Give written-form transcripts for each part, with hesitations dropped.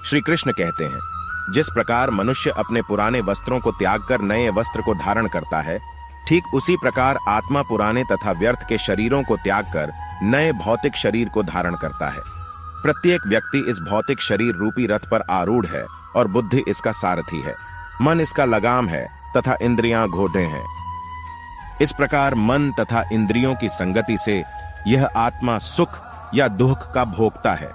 श्री कृष्ण कहते हैं, जिस प्रकार मनुष्य अपने पुराने वस्त्रों को त्याग कर नए वस्त्र को धारण करता है, ठीक उसी प्रकार आत्मा पुराने तथा व्यर्थ के शरीरों को त्याग कर नए भौतिक शरीर को धारण करता है। प्रत्येक व्यक्ति इस भौतिक शरीर रूपी रथ पर आरूढ़ है और बुद्धि इसका सारथी है। मन इसका लगाम है तथा इंद्रियां घोड़े हैं। इस प्रकार मन तथा इंद्रियों की संगति से यह आत्मा सुख या दुख का भोगता है।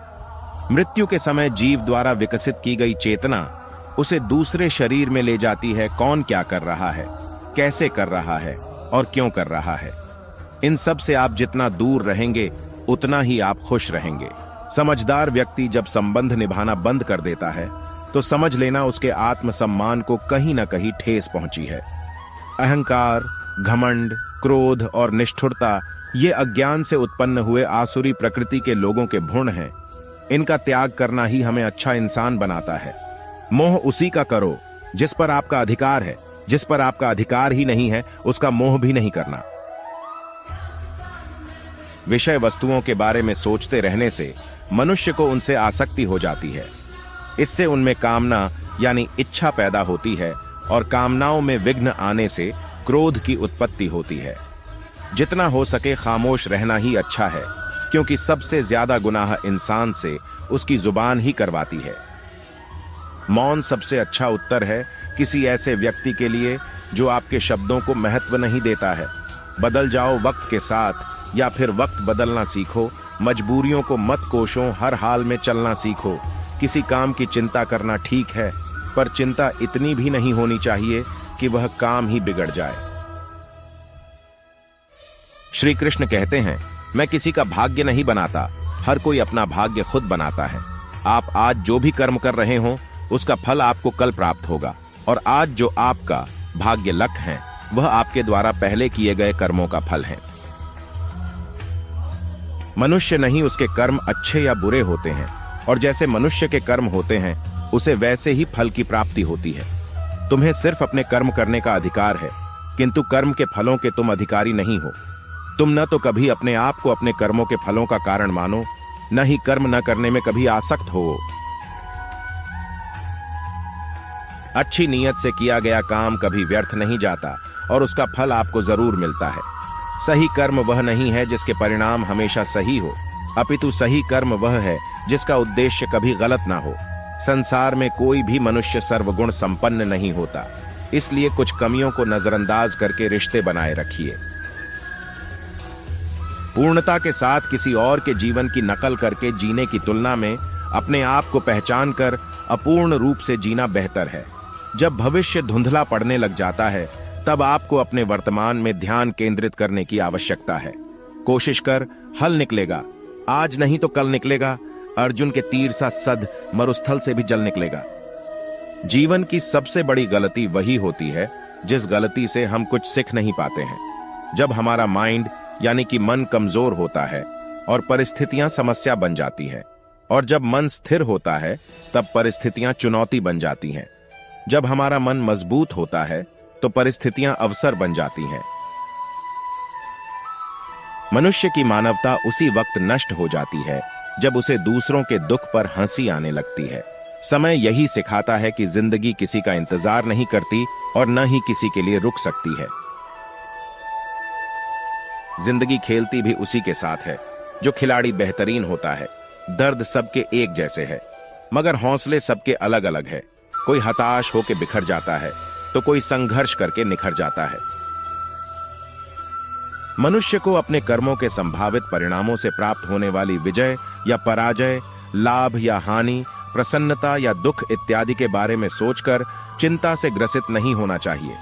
मृत्यु के समय जीव द्वारा विकसित की गई चेतना उसे दूसरे शरीर में ले जाती है। कौन क्या कर रहा है, कैसे कर रहा है और क्यों कर रहा है, इन सब से आप जितना दूर रहेंगे उतना ही आप खुश रहेंगे। समझदार व्यक्ति जब संबंध निभाना बंद कर देता है तो समझ लेना उसके आत्मसम्मान को कहीं ना कहीं ठेस पहुंची है। अहंकार, घमंड, क्रोध और निष्ठुरता ये अज्ञान से उत्पन्न हुए आसुरी प्रकृति के लोगों के भ्रूण हैं। इनका त्याग करना ही हमें अच्छा इंसान बनाता है। मोह उसी का करो जिस पर आपका अधिकार है। जिस पर आपका अधिकार ही नहीं है उसका मोह भी नहीं करना। विषय वस्तुओं के बारे में सोचते रहने से मनुष्य को उनसे आसक्ति हो जाती है। इससे उनमें कामना यानी इच्छा पैदा होती है और कामनाओं में विघ्न आने से क्रोध की उत्पत्ति होती है। जितना हो सके खामोश रहना ही अच्छा है, क्योंकि सबसे ज्यादा गुनाह इंसान से उसकी जुबान ही करवाती है। मौन सबसे अच्छा उत्तर है किसी ऐसे व्यक्ति के लिए जो आपके शब्दों को महत्व नहीं देता है। बदल जाओ वक्त के साथ या फिर वक्त बदलना सीखो। मजबूरियों को मत कोसो, हर हाल में चलना सीखो। किसी काम की चिंता करना ठीक है, पर चिंता इतनी भी नहीं होनी चाहिए कि वह काम ही बिगड़ जाए। श्री कृष्ण कहते हैं, मैं किसी का भाग्य नहीं बनाता, हर कोई अपना भाग्य खुद बनाता है। आप आज जो भी कर्म कर रहे हो उसका फल आपको कल प्राप्त होगा, और आज जो आपका भाग्य लक है वह आपके द्वारा पहले किए गए कर्मों का फल है। मनुष्य नहीं उसके कर्म अच्छे या बुरे होते हैं, और जैसे मनुष्य के कर्म होते हैं उसे वैसे ही फल की प्राप्ति होती है। तुम्हें सिर्फ अपने कर्म करने का अधिकार है, किंतु कर्म के फलों के तुम अधिकारी नहीं हो। तुम न तो कभी अपने आप को अपने कर्मों के फलों का कारण मानो, न ही कर्म न करने में कभी आसक्त हो। अच्छी नीयत से किया गया काम कभी व्यर्थ नहीं जाता और उसका फल आपको जरूर मिलता है। सही कर्म वह नहीं है जिसके परिणाम हमेशा सही हो, अपितु सही कर्म वह है जिसका उद्देश्य कभी गलत ना हो। संसार में कोई भी मनुष्य सर्वगुण संपन्न नहीं होता, इसलिए कुछ कमियों को नजरअंदाज करके रिश्ते बनाए रखिए। पूर्णता के साथ किसी और के जीवन की नकल करके जीने की तुलना में अपने आप को पहचान कर अपूर्ण रूप से जीना बेहतर है। जब भविष्य धुंधला पड़ने लग जाता है तब आपको अपने वर्तमान में ध्यान केंद्रित करने की आवश्यकता है। कोशिश कर, हल निकलेगा। आज नहीं तो कल निकलेगा। अर्जुन के तीर सा सद मरुस्थल से भी जल निकलेगा। जीवन की सबसे बड़ी गलती वही होती है जिस गलती से हम कुछ सीख नहीं पाते हैं। जब हमारा माइंड यानी कि मन कमजोर होता है और परिस्थितियां समस्या बन जाती है, और जब मन स्थिर होता है तब परिस्थितियां चुनौती बन जाती हैं। जब हमारा मन मजबूत होता है तो परिस्थितियां अवसर बन जाती हैं। मनुष्य की मानवता उसी वक्त नष्ट हो जाती है जब उसे दूसरों के दुख पर हंसी आने लगती है। समय यही सिखाता है कि जिंदगी किसी का इंतजार नहीं करती और न ही किसी के लिए रुक सकती है। जिंदगी खेलती भी उसी के साथ है। जो खिलाड़ी बेहतरीन होता है, दर्द सबके एक जैसे है, मगर हौसले सबके अलग अलग है। कोई हताश होकर बिखर जाता है तो कोई संघर्ष करके निखर जाता है। मनुष्य को अपने कर्मों के संभावित परिणामों से प्राप्त होने वाली विजय या पराजय, लाभ या हानि, प्रसन्नता या दुख इत्यादि के बारे में सोचकर चिंता से ग्रसित नहीं होना चाहिए।